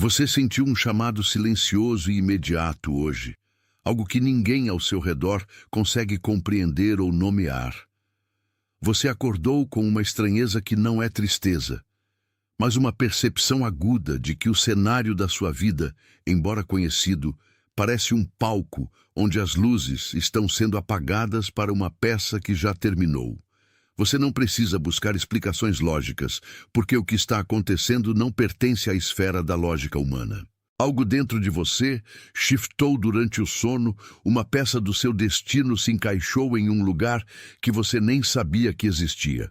Você sentiu um chamado silencioso e imediato hoje, algo que ninguém ao seu redor consegue compreender ou nomear. Você acordou com uma estranheza que não é tristeza, mas uma percepção aguda de que o cenário da sua vida, embora conhecido, parece um palco onde as luzes estão sendo apagadas para uma peça que já terminou. Você não precisa buscar explicações lógicas, porque o que está acontecendo não pertence à esfera da lógica humana. Algo dentro de você shiftou durante o sono, uma peça do seu destino se encaixou em um lugar que você nem sabia que existia.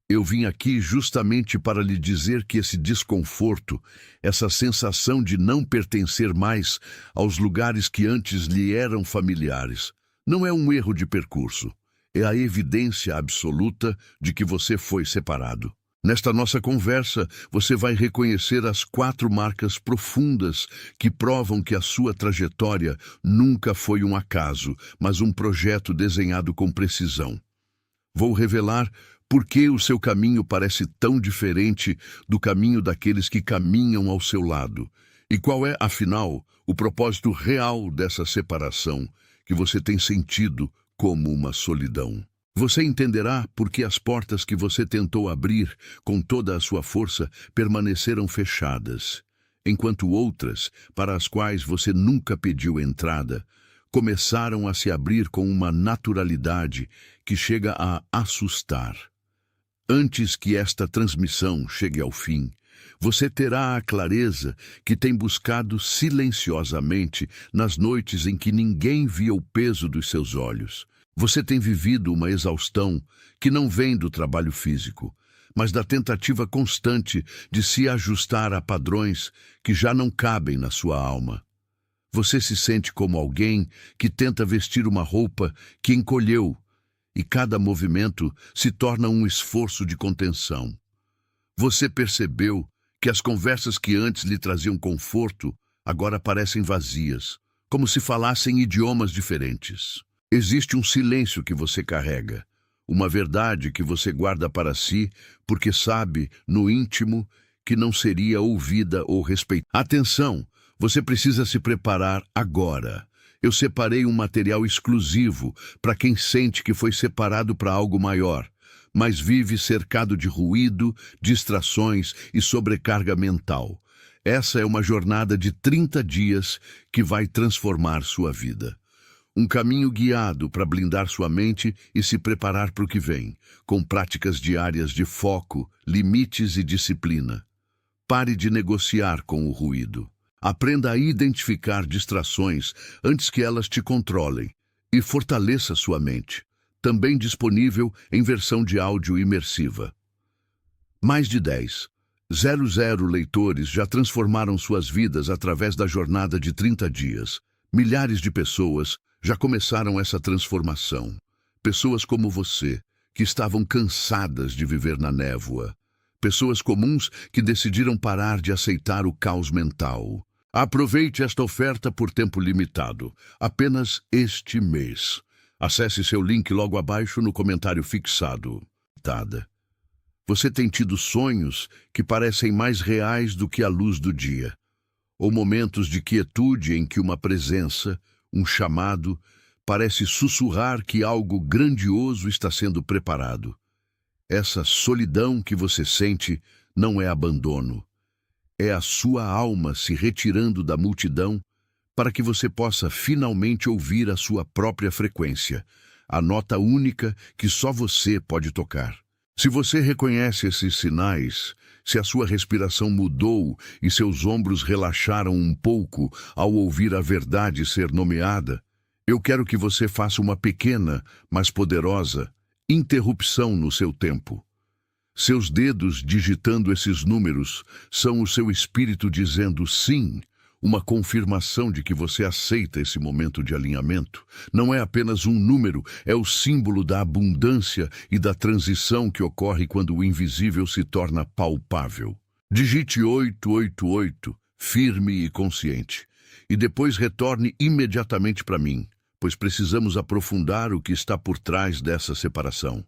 Eu vim aqui justamente para lhe dizer que esse desconforto, essa sensação de não pertencer mais aos lugares que antes lhe eram familiares, não é um erro de percurso. É a evidência absoluta de que você foi separado. Nesta nossa conversa, você vai reconhecer as 4 marcas profundas que provam que a sua trajetória nunca foi um acaso, mas um projeto desenhado com precisão. Vou revelar por que o seu caminho parece tão diferente do caminho daqueles que caminham ao seu lado, e qual é, afinal, o propósito real dessa separação que você tem sentido como uma solidão. Você entenderá por que as portas que você tentou abrir com toda a sua força permaneceram fechadas, enquanto outras, para as quais você nunca pediu entrada, começaram a se abrir com uma naturalidade que chega a assustar. Antes que esta transmissão chegue ao fim, você terá a clareza que tem buscado silenciosamente nas noites em que ninguém via o peso dos seus olhos. Você tem vivido uma exaustão que não vem do trabalho físico, mas da tentativa constante de se ajustar a padrões que já não cabem na sua alma. Você se sente como alguém que tenta vestir uma roupa que encolheu, e cada movimento se torna um esforço de contenção. Você percebeu que as conversas que antes lhe traziam conforto agora parecem vazias, como se falassem idiomas diferentes. Existe um silêncio que você carrega, uma verdade que você guarda para si, porque sabe, no íntimo, que não seria ouvida ou respeitada. Atenção, você precisa se preparar agora. Eu separei um material exclusivo para quem sente que foi separado para algo maior, mas vive cercado de ruído, distrações e sobrecarga mental. Essa é uma jornada de 30 dias que vai transformar sua vida. Um caminho guiado para blindar sua mente e se preparar para o que vem, com práticas diárias de foco, limites e disciplina. Pare de negociar com o ruído. Aprenda a identificar distrações antes que elas te controlem e fortaleça sua mente. Também disponível em versão de áudio imersiva. Mais de 10,00 leitores já transformaram suas vidas através da jornada de 30 dias. Milhares de pessoas já começaram essa transformação. Pessoas como você, que estavam cansadas de viver na névoa. Pessoas comuns que decidiram parar de aceitar o caos mental. Aproveite esta oferta por tempo limitado, apenas este mês. Acesse seu link logo abaixo no comentário fixado. Você tem tido sonhos que parecem mais reais do que a luz do dia, ou momentos de quietude em que uma presença, um chamado, parece sussurrar que algo grandioso está sendo preparado. Essa solidão que você sente não é abandono. É a sua alma se retirando da multidão para que você possa finalmente ouvir a sua própria frequência, a nota única que só você pode tocar. Se você reconhece esses sinais, se a sua respiração mudou e seus ombros relaxaram um pouco ao ouvir a verdade ser nomeada, eu quero que você faça uma pequena, mas poderosa, interrupção no seu tempo. Seus dedos digitando esses números são o seu espírito dizendo sim, uma confirmação de que você aceita esse momento de alinhamento. Não é apenas um número, é o símbolo da abundância e da transição que ocorre quando o invisível se torna palpável. Digite 888, firme e consciente, e depois retorne imediatamente para mim, pois precisamos aprofundar o que está por trás dessa separação.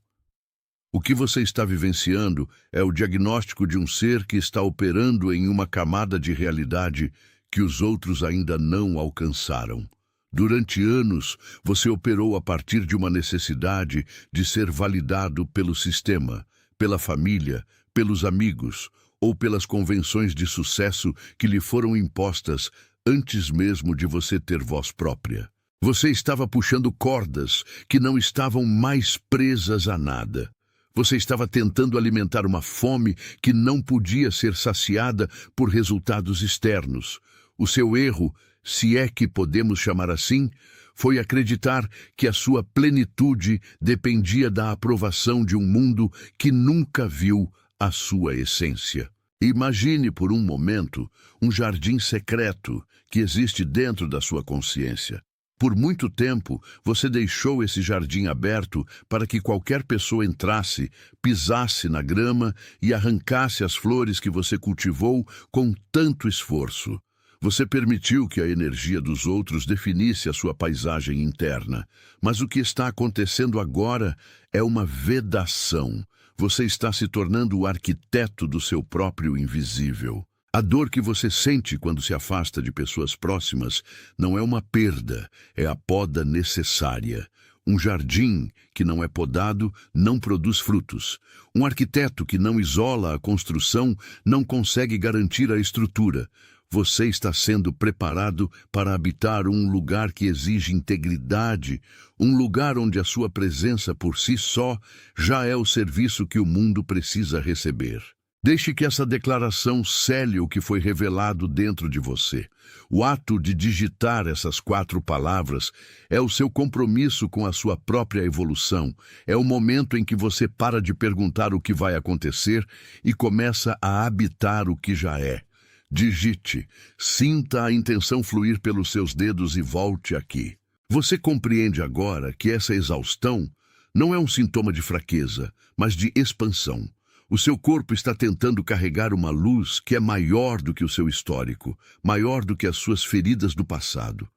O que você está vivenciando é o diagnóstico de um ser que está operando em uma camada de realidade que os outros ainda não alcançaram. Durante anos, você operou a partir de uma necessidade de ser validado pelo sistema, pela família, pelos amigos ou pelas convenções de sucesso que lhe foram impostas antes mesmo de você ter voz própria. Você estava puxando cordas que não estavam mais presas a nada. Você estava tentando alimentar uma fome que não podia ser saciada por resultados externos. O seu erro, se é que podemos chamar assim, foi acreditar que a sua plenitude dependia da aprovação de um mundo que nunca viu a sua essência. Imagine por um momento um jardim secreto que existe dentro da sua consciência. Por muito tempo, você deixou esse jardim aberto para que qualquer pessoa entrasse, pisasse na grama e arrancasse as flores que você cultivou com tanto esforço. Você permitiu que a energia dos outros definisse a sua paisagem interna. Mas o que está acontecendo agora é uma vedação. Você está se tornando o arquiteto do seu próprio invisível. A dor que você sente quando se afasta de pessoas próximas não é uma perda, é a poda necessária. Um jardim que não é podado não produz frutos. Um arquiteto que não isola a construção não consegue garantir a estrutura. Você está sendo preparado para habitar um lugar que exige integridade, um lugar onde a sua presença por si só já é o serviço que o mundo precisa receber. Deixe que essa declaração cele o que foi revelado dentro de você. O ato de digitar essas 4 palavras é o seu compromisso com a sua própria evolução. É o momento em que você para de perguntar o que vai acontecer e começa a habitar o que já é. Digite, sinta a intenção fluir pelos seus dedos e volte aqui. Você compreende agora que essa exaustão não é um sintoma de fraqueza, mas de expansão. O seu corpo está tentando carregar uma luz que é maior do que o seu histórico, maior do que as suas feridas do passado.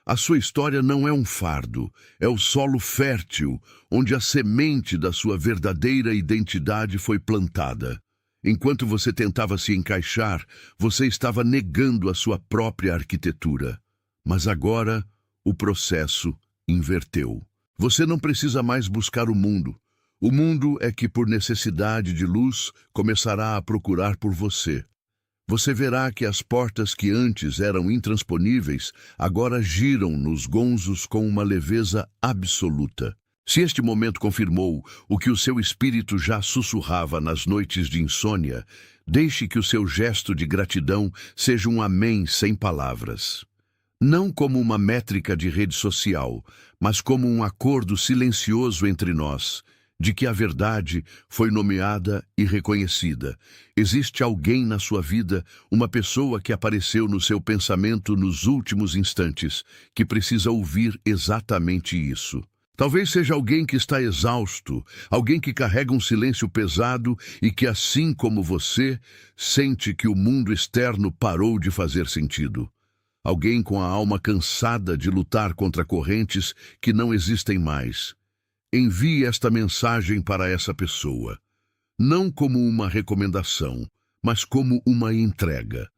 A sua história não é um fardo, é o solo fértil onde a semente da sua verdadeira identidade foi plantada. Enquanto você tentava se encaixar, você estava negando a sua própria arquitetura. Mas agora, o processo inverteu. Você não precisa mais buscar o mundo. O mundo é que, por necessidade de luz, começará a procurar por você. Você verá que as portas que antes eram intransponíveis agora giram nos gonzos com uma leveza absoluta. Se este momento confirmou o que o seu espírito já sussurrava nas noites de insônia, deixe que o seu gesto de gratidão seja um amém sem palavras. Não como uma métrica de rede social, mas como um acordo silencioso entre nós, de que a verdade foi nomeada e reconhecida. Existe alguém na sua vida, uma pessoa que apareceu no seu pensamento nos últimos instantes, que precisa ouvir exatamente isso. Talvez seja alguém que está exausto, alguém que carrega um silêncio pesado e que, assim como você, sente que o mundo externo parou de fazer sentido. Alguém com a alma cansada de lutar contra correntes que não existem mais. Envie esta mensagem para essa pessoa, não como uma recomendação, mas como uma entrega.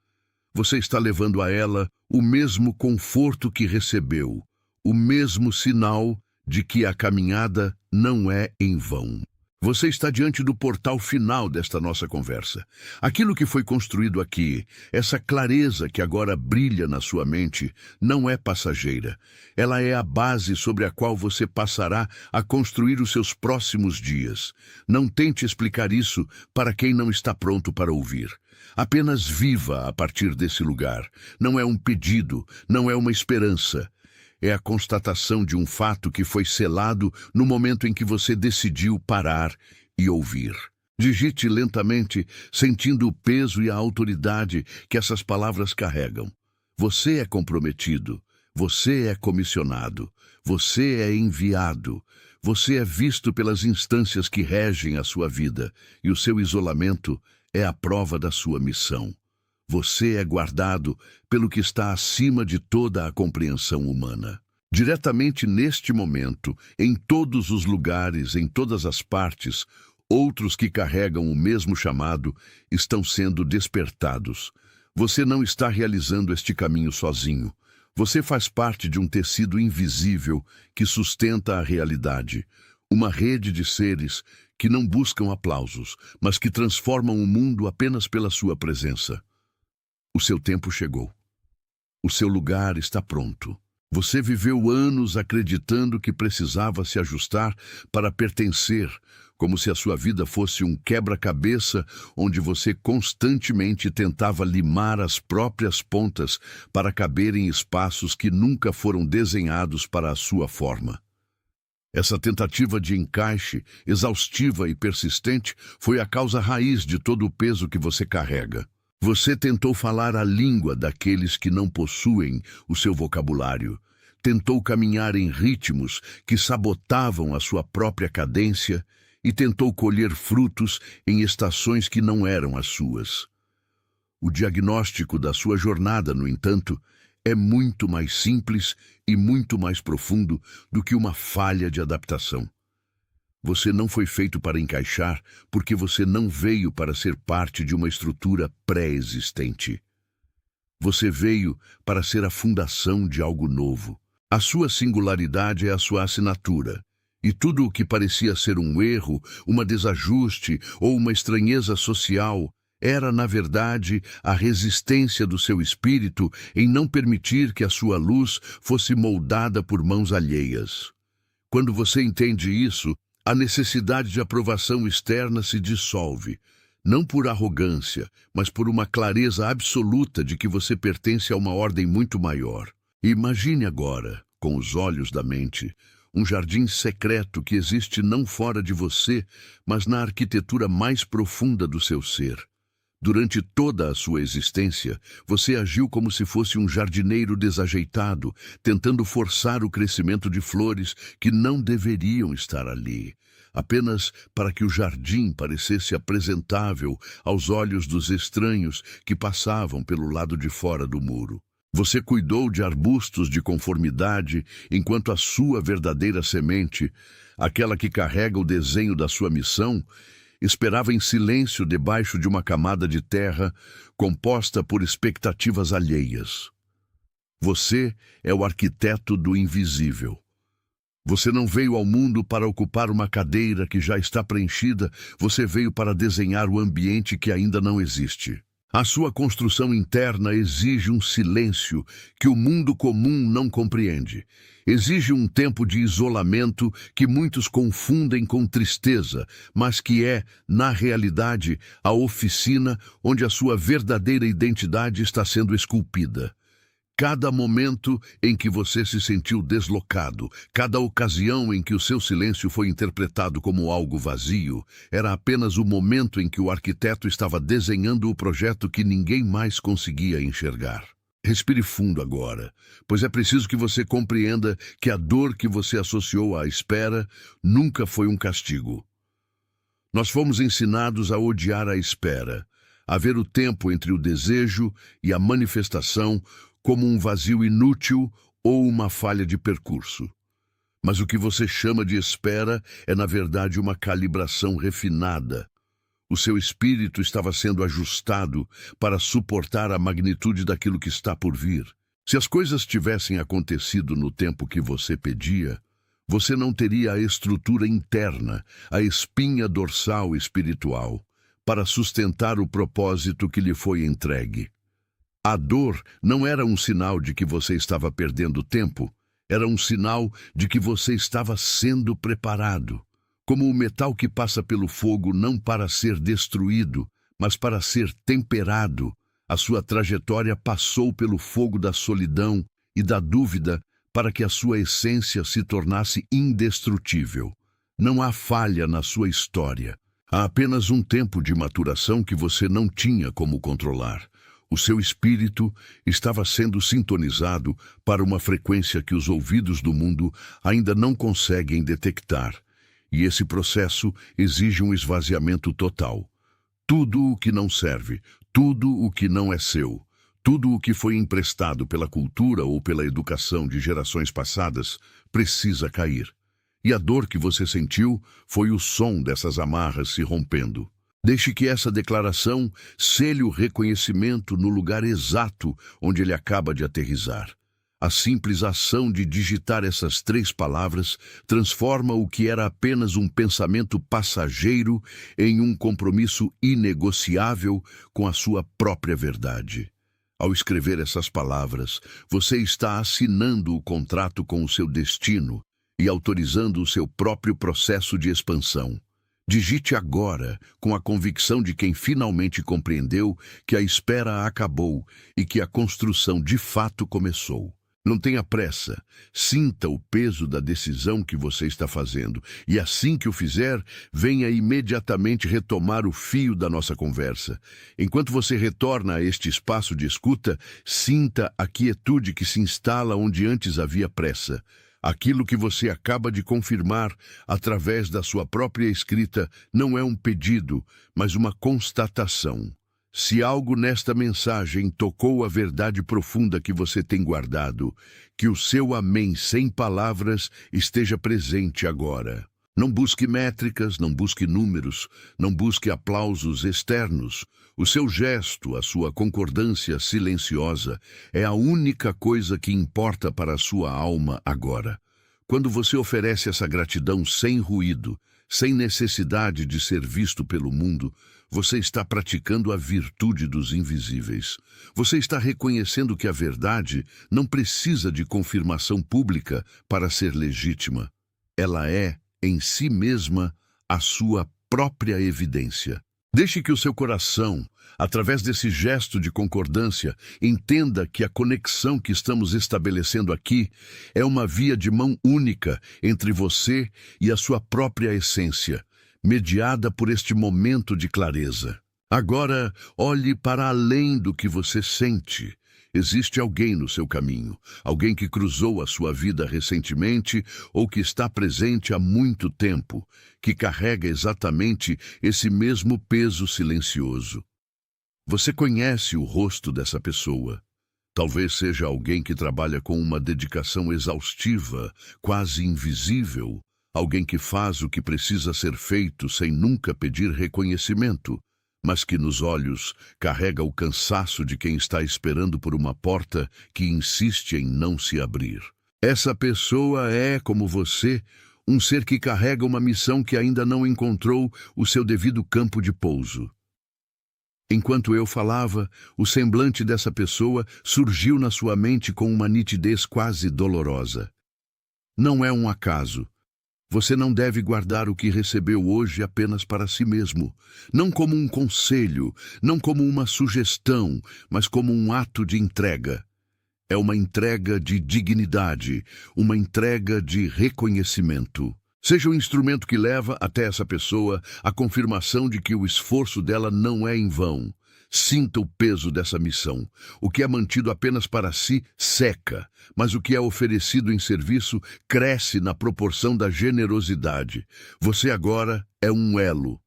Você está levando a ela o mesmo conforto que recebeu, o mesmo sinal de que a caminhada não é em vão. Você está diante do portal final desta nossa conversa. Aquilo que foi construído aqui, essa clareza que agora brilha na sua mente, não é passageira. Ela é a base sobre a qual você passará a construir os seus próximos dias. Não tente explicar isso para quem não está pronto para ouvir. Apenas viva a partir desse lugar. Não é um pedido, não é uma esperança. É a constatação de um fato que foi selado no momento em que você decidiu parar e ouvir. Digite lentamente, sentindo o peso e a autoridade que essas palavras carregam. Você é comprometido, você é comissionado, você é enviado, você é visto pelas instâncias que regem a sua vida, e o seu isolamento é a prova da sua missão. Você é guardado pelo que está acima de toda a compreensão humana. Diretamente neste momento, em todos os lugares, em todas as partes, Outros que carregam o mesmo chamado estão sendo despertados. Você não está realizando este caminho sozinho. Você faz parte de um tecido invisível que sustenta a realidade. Uma rede de seres que não buscam aplausos, mas que transformam o mundo apenas pela sua presença. O seu tempo chegou. O seu lugar está pronto. Você viveu anos acreditando que precisava se ajustar para pertencer, como se a sua vida fosse um quebra-cabeça onde você constantemente tentava limar as próprias pontas para caber em espaços que nunca foram desenhados para a sua forma. Essa tentativa de encaixe, exaustiva e persistente, foi a causa raiz de todo o peso que você carrega. Você tentou falar a língua daqueles que não possuem o seu vocabulário. Tentou caminhar em ritmos que sabotavam a sua própria cadência e tentou colher frutos em estações que não eram as suas. O diagnóstico da sua jornada, no entanto, é muito mais simples e muito mais profundo do que uma falha de adaptação. Você não foi feito para encaixar porque você não veio para ser parte de uma estrutura pré-existente. Você veio para ser a fundação de algo novo. A sua singularidade é a sua assinatura. E tudo o que parecia ser um erro, uma desajuste ou uma estranheza social era, na verdade, a resistência do seu espírito em não permitir que a sua luz fosse moldada por mãos alheias. Quando você entende isso, a necessidade de aprovação externa se dissolve, não por arrogância, mas por uma clareza absoluta de que você pertence a uma ordem muito maior. Imagine agora, com os olhos da mente, um jardim secreto que existe não fora de você, mas na arquitetura mais profunda do seu ser. Durante toda a sua existência, você agiu como se fosse um jardineiro desajeitado, tentando forçar o crescimento de flores que não deveriam estar ali, apenas para que o jardim parecesse apresentável aos olhos dos estranhos que passavam pelo lado de fora do muro. Você cuidou de arbustos de conformidade, enquanto a sua verdadeira semente, aquela que carrega o desenho da sua missão, esperava em silêncio debaixo de uma camada de terra composta por expectativas alheias. Você é o arquiteto do invisível. Você não veio ao mundo para ocupar uma cadeira que já está preenchida, você veio para desenhar o ambiente que ainda não existe. A sua construção interna exige um silêncio que o mundo comum não compreende. Exige um tempo de isolamento que muitos confundem com tristeza, mas que é, na realidade, a oficina onde a sua verdadeira identidade está sendo esculpida. Cada momento em que você se sentiu deslocado, cada ocasião em que o seu silêncio foi interpretado como algo vazio, era apenas o momento em que o arquiteto estava desenhando o projeto que ninguém mais conseguia enxergar. Respire fundo agora, pois é preciso que você compreenda que a dor que você associou à espera nunca foi um castigo. Nós fomos ensinados a odiar a espera, a ver o tempo entre o desejo e a manifestação como um vazio inútil ou uma falha de percurso. Mas o que você chama de espera é, na verdade, uma calibração refinada. O seu espírito estava sendo ajustado para suportar a magnitude daquilo que está por vir. Se as coisas tivessem acontecido no tempo que você pedia, você não teria a estrutura interna, a espinha dorsal espiritual, para sustentar o propósito que lhe foi entregue. A dor não era um sinal de que você estava perdendo tempo, era um sinal de que você estava sendo preparado. Como o metal que passa pelo fogo não para ser destruído, mas para ser temperado, a sua trajetória passou pelo fogo da solidão e da dúvida para que a sua essência se tornasse indestrutível. Não há falha na sua história. Há apenas um tempo de maturação que você não tinha como controlar. O seu espírito estava sendo sintonizado para uma frequência que os ouvidos do mundo ainda não conseguem detectar. E esse processo exige um esvaziamento total. Tudo o que não serve, tudo o que não é seu, tudo o que foi emprestado pela cultura ou pela educação de gerações passadas, precisa cair. E a dor que você sentiu foi o som dessas amarras se rompendo. Deixe que essa declaração selhe o reconhecimento no lugar exato onde ele acaba de aterrissar. A simples ação de digitar essas 3 palavras transforma o que era apenas um pensamento passageiro em um compromisso inegociável com a sua própria verdade. Ao escrever essas palavras, você está assinando o contrato com o seu destino e autorizando o seu próprio processo de expansão. Digite agora, com a convicção de quem finalmente compreendeu que a espera acabou e que a construção de fato começou. Não tenha pressa, sinta o peso da decisão que você está fazendo e assim que o fizer, venha imediatamente retomar o fio da nossa conversa. Enquanto você retorna a este espaço de escuta, sinta a quietude que se instala onde antes havia pressa. Aquilo que você acaba de confirmar através da sua própria escrita não é um pedido, mas uma constatação. Se algo nesta mensagem tocou a verdade profunda que você tem guardado, que o seu amém sem palavras esteja presente agora. Não busque métricas, não busque números, não busque aplausos externos. O seu gesto, a sua concordância silenciosa, é a única coisa que importa para a sua alma agora. Quando você oferece essa gratidão sem ruído, sem necessidade de ser visto pelo mundo, você está praticando a virtude dos invisíveis. Você está reconhecendo que a verdade não precisa de confirmação pública para ser legítima. Ela é, em si mesma, a sua própria evidência. Deixe que o seu coração, através desse gesto de concordância, entenda que a conexão que estamos estabelecendo aqui é uma via de mão única entre você e a sua própria essência, mediada por este momento de clareza. Agora, olhe para além do que você sente. Existe alguém no seu caminho, alguém que cruzou a sua vida recentemente ou que está presente há muito tempo, que carrega exatamente esse mesmo peso silencioso. Você conhece o rosto dessa pessoa. Talvez seja alguém que trabalha com uma dedicação exaustiva, quase invisível, alguém que faz o que precisa ser feito sem nunca pedir reconhecimento, mas que nos olhos carrega o cansaço de quem está esperando por uma porta que insiste em não se abrir. Essa pessoa é, como você, um ser que carrega uma missão que ainda não encontrou o seu devido campo de pouso. Enquanto eu falava, o semblante dessa pessoa surgiu na sua mente com uma nitidez quase dolorosa. Não é um acaso. Você não deve guardar o que recebeu hoje apenas para si mesmo, não como um conselho, não como uma sugestão, mas como um ato de entrega. É uma entrega de dignidade, uma entrega de reconhecimento. Seja o instrumento que leva até essa pessoa a confirmação de que o esforço dela não é em vão. Sinta o peso dessa missão. O que é mantido apenas para si seca, mas o que é oferecido em serviço cresce na proporção da generosidade. Você agora é um elo.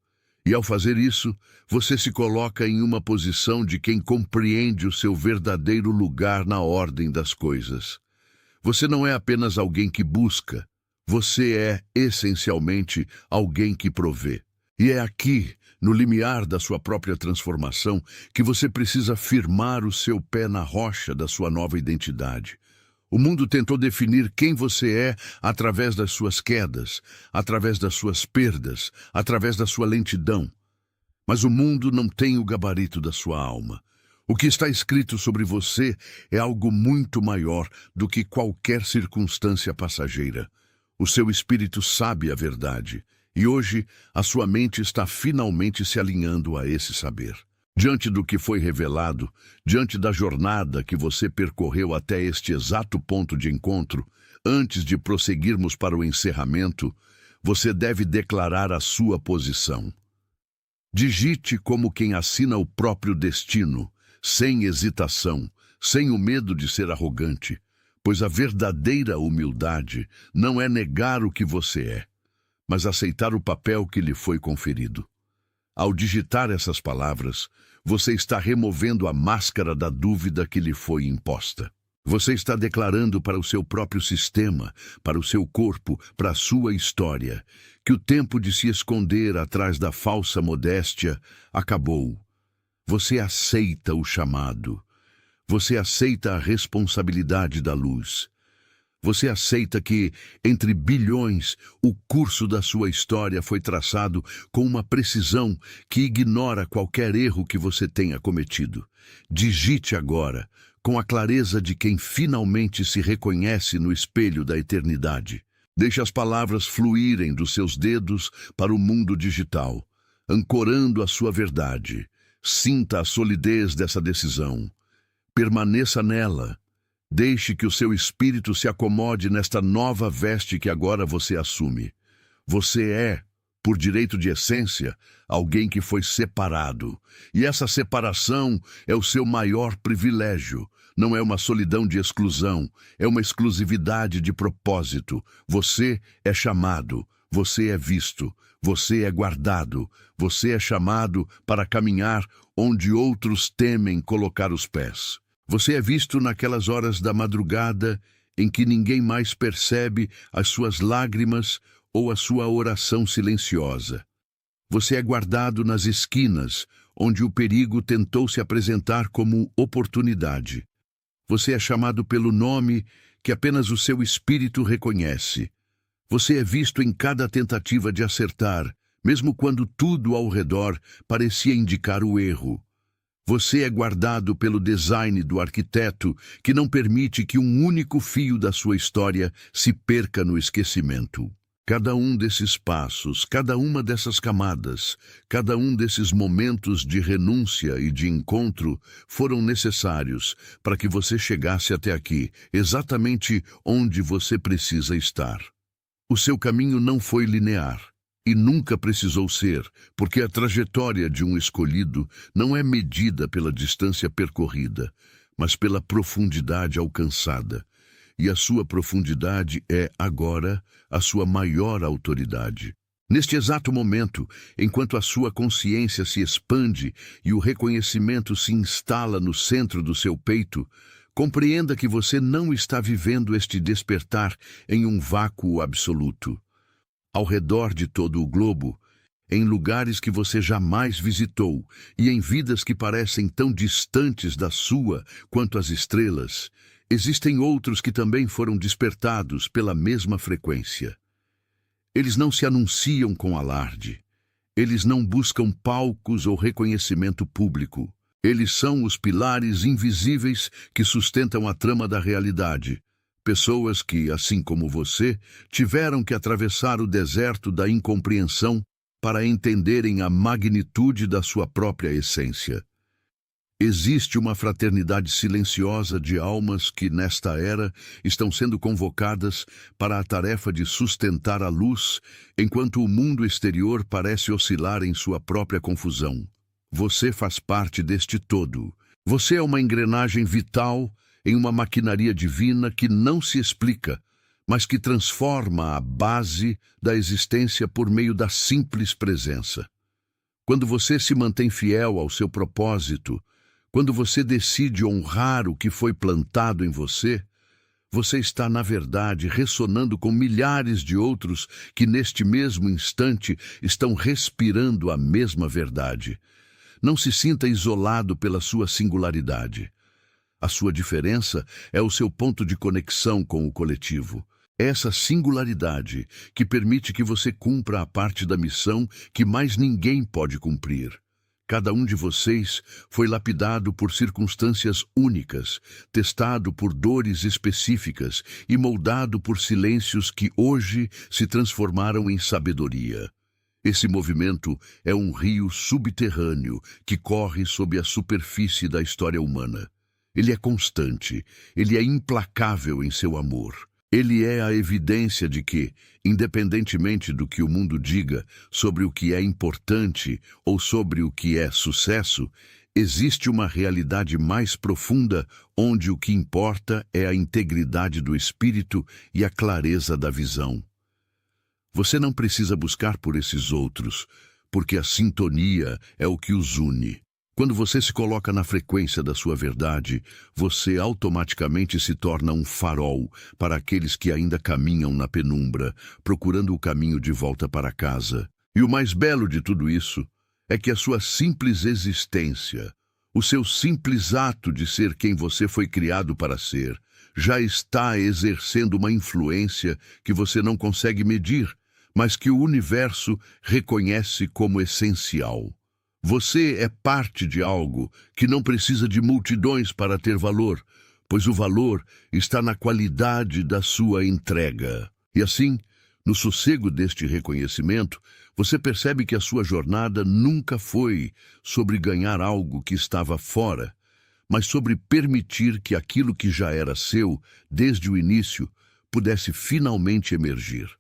E ao fazer isso, você se coloca em uma posição de quem compreende o seu verdadeiro lugar na ordem das coisas. Você não é apenas alguém que busca. Você é, essencialmente, alguém que provê. E é aqui, no limiar da sua própria transformação, que você precisa firmar o seu pé na rocha da sua nova identidade. O mundo tentou definir quem você é através das suas quedas, através das suas perdas, através da sua lentidão. Mas o mundo não tem o gabarito da sua alma. O que está escrito sobre você é algo muito maior do que qualquer circunstância passageira. O seu espírito sabe a verdade, e hoje a sua mente está finalmente se alinhando a esse saber. Diante do que foi revelado, diante da jornada que você percorreu até este exato ponto de encontro, antes de prosseguirmos para o encerramento, você deve declarar a sua posição. Digite como quem assina o próprio destino, sem hesitação, sem o medo de ser arrogante, pois a verdadeira humildade não é negar o que você é, mas aceitar o papel que lhe foi conferido. Ao digitar essas palavras, você está removendo a máscara da dúvida que lhe foi imposta. Você está declarando para o seu próprio sistema, para o seu corpo, para a sua história, que o tempo de se esconder atrás da falsa modéstia acabou. Você aceita o chamado. Você aceita a responsabilidade da luz. Você aceita que, entre bilhões, o curso da sua história foi traçado com uma precisão que ignora qualquer erro que você tenha cometido. Digite agora, com a clareza de quem finalmente se reconhece no espelho da eternidade. Deixe as palavras fluírem dos seus dedos para o mundo digital, ancorando a sua verdade. Sinta a solidez dessa decisão. Permaneça nela. Deixe que o seu espírito se acomode nesta nova veste que agora você assume. Você é, por direito de essência, alguém que foi separado. E essa separação é o seu maior privilégio. Não é uma solidão de exclusão, é uma exclusividade de propósito. Você é chamado, você é visto, você é guardado, você é chamado para caminhar onde outros temem colocar os pés. Você é visto naquelas horas da madrugada em que ninguém mais percebe as suas lágrimas ou a sua oração silenciosa. Você é guardado nas esquinas, onde o perigo tentou se apresentar como oportunidade. Você é chamado pelo nome que apenas o seu espírito reconhece. Você é visto em cada tentativa de acertar, mesmo quando tudo ao redor parecia indicar o erro. Você é guardado pelo design do arquiteto que não permite que um único fio da sua história se perca no esquecimento. Cada um desses passos, cada uma dessas camadas, cada um desses momentos de renúncia e de encontro foram necessários para que você chegasse até aqui, exatamente onde você precisa estar. O seu caminho não foi linear. E nunca precisou ser, porque a trajetória de um escolhido não é medida pela distância percorrida, mas pela profundidade alcançada. E a sua profundidade é, agora, a sua maior autoridade. Neste exato momento, enquanto a sua consciência se expande e o reconhecimento se instala no centro do seu peito, compreenda que você não está vivendo este despertar em um vácuo absoluto. Ao redor de todo o globo, em lugares que você jamais visitou e em vidas que parecem tão distantes da sua quanto as estrelas, existem outros que também foram despertados pela mesma frequência. Eles não se anunciam com alarde. Eles não buscam palcos ou reconhecimento público. Eles são os pilares invisíveis que sustentam a trama da realidade. Pessoas que, assim como você, tiveram que atravessar o deserto da incompreensão para entenderem a magnitude da sua própria essência. Existe uma fraternidade silenciosa de almas que, nesta era, estão sendo convocadas para a tarefa de sustentar a luz, enquanto o mundo exterior parece oscilar em sua própria confusão. Você faz parte deste todo. Você é uma engrenagem vital em uma maquinaria divina que não se explica, mas que transforma a base da existência por meio da simples presença. Quando você se mantém fiel ao seu propósito, quando você decide honrar o que foi plantado em você, você está, na verdade, ressonando com milhares de outros que, neste mesmo instante, estão respirando a mesma verdade. Não se sinta isolado pela sua singularidade. A sua diferença é o seu ponto de conexão com o coletivo. É essa singularidade que permite que você cumpra a parte da missão que mais ninguém pode cumprir. Cada um de vocês foi lapidado por circunstâncias únicas, testado por dores específicas e moldado por silêncios que hoje se transformaram em sabedoria. Esse movimento é um rio subterrâneo que corre sob a superfície da história humana. Ele é constante, ele é implacável em seu amor. Ele é a evidência de que, independentemente do que o mundo diga sobre o que é importante ou sobre o que é sucesso, existe uma realidade mais profunda onde o que importa é a integridade do espírito e a clareza da visão. Você não precisa buscar por esses outros, porque a sintonia é o que os une. Quando você se coloca na frequência da sua verdade, você automaticamente se torna um farol para aqueles que ainda caminham na penumbra, procurando o caminho de volta para casa. E o mais belo de tudo isso é que a sua simples existência, o seu simples ato de ser quem você foi criado para ser, já está exercendo uma influência que você não consegue medir, mas que o universo reconhece como essencial. Você é parte de algo que não precisa de multidões para ter valor, pois o valor está na qualidade da sua entrega. E assim, no sossego deste reconhecimento, você percebe que a sua jornada nunca foi sobre ganhar algo que estava fora, mas sobre permitir que aquilo que já era seu, desde o início, pudesse finalmente emergir.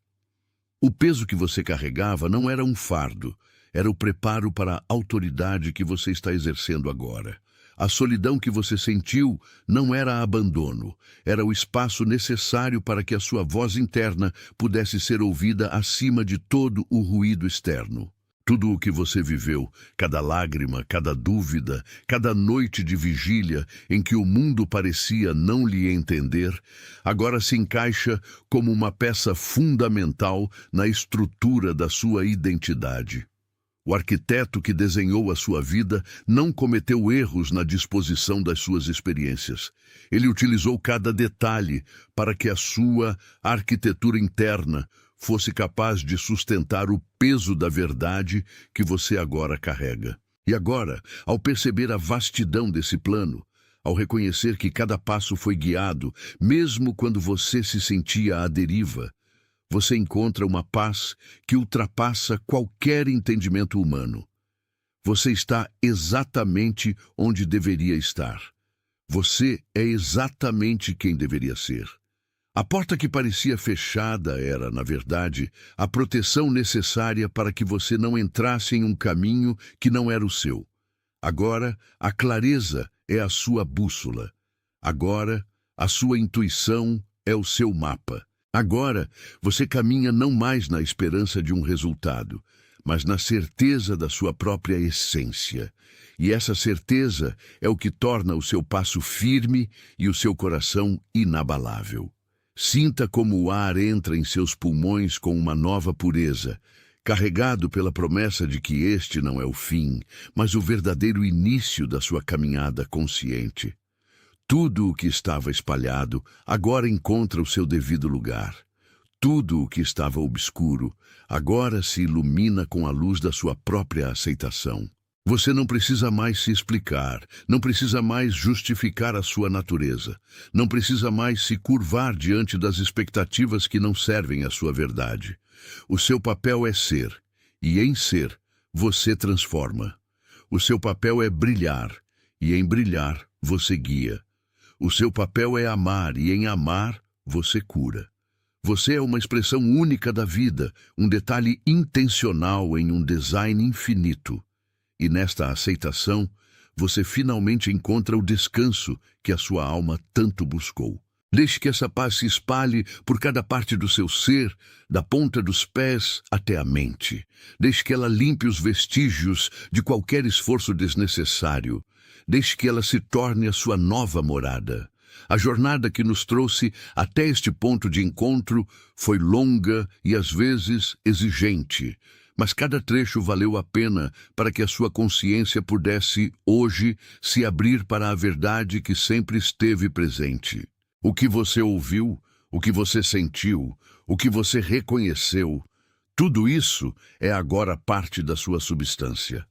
O peso que você carregava não era um fardo, era o preparo para a autoridade que você está exercendo agora. A solidão que você sentiu não era abandono, era o espaço necessário para que a sua voz interna pudesse ser ouvida acima de todo o ruído externo. Tudo o que você viveu, cada lágrima, cada dúvida, cada noite de vigília em que o mundo parecia não lhe entender, agora se encaixa como uma peça fundamental na estrutura da sua identidade. O arquiteto que desenhou a sua vida não cometeu erros na disposição das suas experiências. Ele utilizou cada detalhe para que a sua arquitetura interna fosse capaz de sustentar o peso da verdade que você agora carrega. E agora, ao perceber a vastidão desse plano, ao reconhecer que cada passo foi guiado, mesmo quando você se sentia à deriva, você encontra uma paz que ultrapassa qualquer entendimento humano. Você está exatamente onde deveria estar. Você é exatamente quem deveria ser. A porta que parecia fechada era, na verdade, a proteção necessária para que você não entrasse em um caminho que não era o seu. Agora, a clareza é a sua bússola. Agora, a sua intuição é o seu mapa. Agora, você caminha não mais na esperança de um resultado, mas na certeza da sua própria essência. E essa certeza é o que torna o seu passo firme e o seu coração inabalável. Sinta como o ar entra em seus pulmões com uma nova pureza, carregado pela promessa de que este não é o fim, mas o verdadeiro início da sua caminhada consciente. Tudo o que estava espalhado agora encontra o seu devido lugar. Tudo o que estava obscuro agora se ilumina com a luz da sua própria aceitação. Você não precisa mais se explicar, não precisa mais justificar a sua natureza, não precisa mais se curvar diante das expectativas que não servem à sua verdade. O seu papel é ser, e em ser, você transforma. O seu papel é brilhar, e em brilhar, você guia. O seu papel é amar, e em amar, você cura. Você é uma expressão única da vida, um detalhe intencional em um design infinito. E nesta aceitação, você finalmente encontra o descanso que a sua alma tanto buscou. Deixe que essa paz se espalhe por cada parte do seu ser, da ponta dos pés até a mente. Deixe que ela limpe os vestígios de qualquer esforço desnecessário. Deixe que ela se torne a sua nova morada. A jornada que nos trouxe até este ponto de encontro foi longa e às vezes exigente, mas cada trecho valeu a pena para que a sua consciência pudesse, hoje, se abrir para a verdade que sempre esteve presente. O que você ouviu, o que você sentiu, o que você reconheceu, tudo isso é agora parte da sua substância.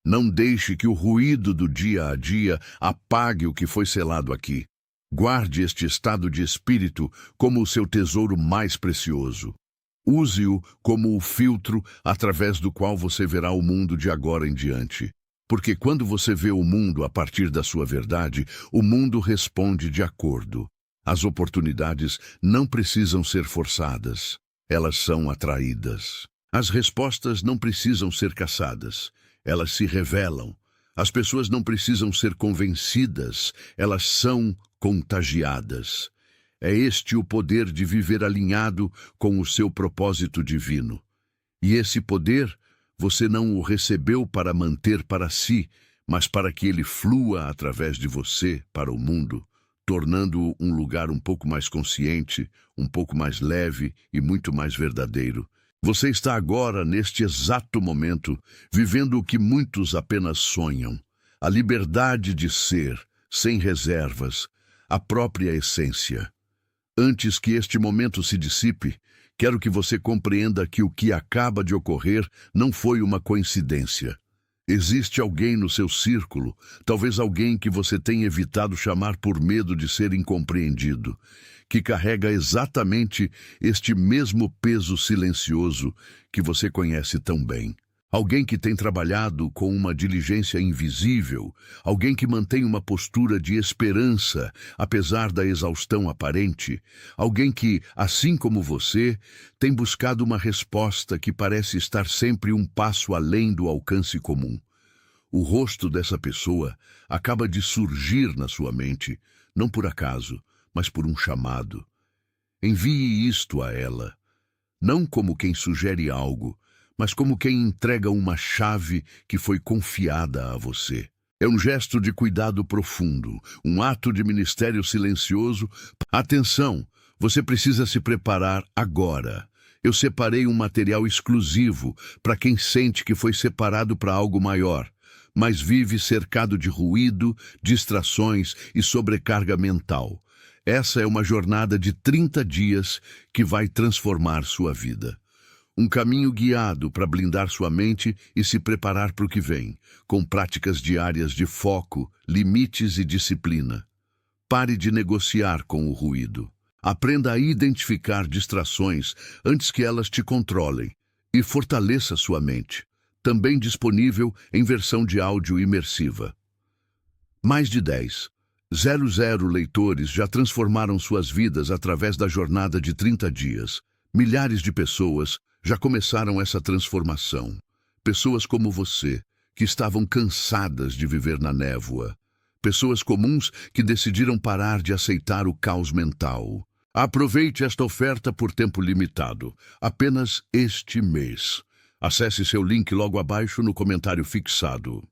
Não deixe que o ruído do dia a dia apague o que foi selado aqui. Guarde este estado de espírito como o seu tesouro mais precioso. Use-o como o filtro através do qual você verá o mundo de agora em diante. Porque quando você vê o mundo a partir da sua verdade, o mundo responde de acordo. As oportunidades não precisam ser forçadas, elas são atraídas. As respostas não precisam ser caçadas, elas se revelam. As pessoas não precisam ser convencidas, elas são contagiadas. É este o poder de viver alinhado com o seu propósito divino. E esse poder você não o recebeu para manter para si, mas para que ele flua através de você para o mundo, tornando-o um lugar um pouco mais consciente, um pouco mais leve e muito mais verdadeiro. Você está agora, neste exato momento, vivendo o que muitos apenas sonham: a liberdade de ser, sem reservas, a própria essência. Antes que este momento se dissipe, quero que você compreenda que o que acaba de ocorrer não foi uma coincidência. Existe alguém no seu círculo, talvez alguém que você tenha evitado chamar por medo de ser incompreendido, que carrega exatamente este mesmo peso silencioso que você conhece tão bem. Alguém que tem trabalhado com uma diligência invisível, alguém que mantém uma postura de esperança, apesar da exaustão aparente, alguém que, assim como você, tem buscado uma resposta que parece estar sempre um passo além do alcance comum. O rosto dessa pessoa acaba de surgir na sua mente, não por acaso, mas por um chamado. Envie isto a ela, não como quem sugere algo, mas como quem entrega uma chave que foi confiada a você. É um gesto de cuidado profundo, um ato de ministério silencioso. Atenção, você precisa se preparar agora. Eu separei um material exclusivo para quem sente que foi separado para algo maior, mas vive cercado de ruído, distrações e sobrecarga mental. Essa é uma jornada de 30 dias que vai transformar sua vida. Um caminho guiado para blindar sua mente e se preparar para o que vem, com práticas diárias de foco, limites e disciplina. Pare de negociar com o ruído. Aprenda a identificar distrações antes que elas te controlem e fortaleça sua mente. Também disponível em versão de áudio imersiva. Mais de 10,00 leitores já transformaram suas vidas através da jornada de 30 dias. Milhares de pessoas já começaram essa transformação. Pessoas como você, que estavam cansadas de viver na névoa. Pessoas comuns que decidiram parar de aceitar o caos mental. Aproveite esta oferta por tempo limitado, apenas este mês. Acesse seu link logo abaixo no comentário fixado.